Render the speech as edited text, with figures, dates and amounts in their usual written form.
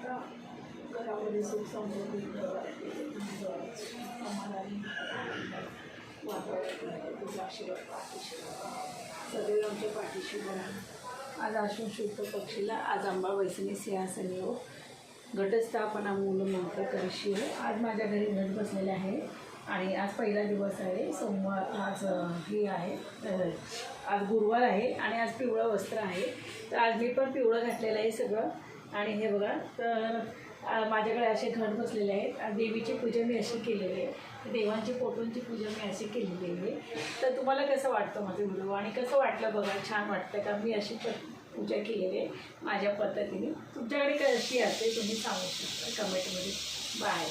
आता घरामध्ये सुख समृद्धी समाधानी वातावरण तुझा आशीर्वाद पाठीशी सदैव आमच्या पाठीशी बना। आज आश्विन शुद्ध पक्षीला आज अंबा वैसनी सिंहासनी हो घटस्थापना मूलमंत्र करिशी हो। आज माझ्या घरी घट बसलेले आहे आणि आज पहिला दिवस आहे सोमवार। आज हे आहे आज गुरुवार आहे आणि आज पिवळं वस्त्र आहे, तर आज मी पण पिवळं घातलेलं आहे सगळं। आणि हे बघा, तर माझ्याकडे असे घट बसलेले आहेत। देवीची पूजा मी अशी केलेली आहे, देवांची फोटोंची पूजा मी अशी केलेली आहे। तर तुम्हाला कसं वाटतं माझं व्हिडिओ आणि कसं वाटलं बघा, छान वाटतं का? मी अशी पूजा केलेली आहे माझ्या पद्धतीने। तुमच्याकडे कशी असते तुम्ही सांगू शकता कमेंटमध्ये। बाय।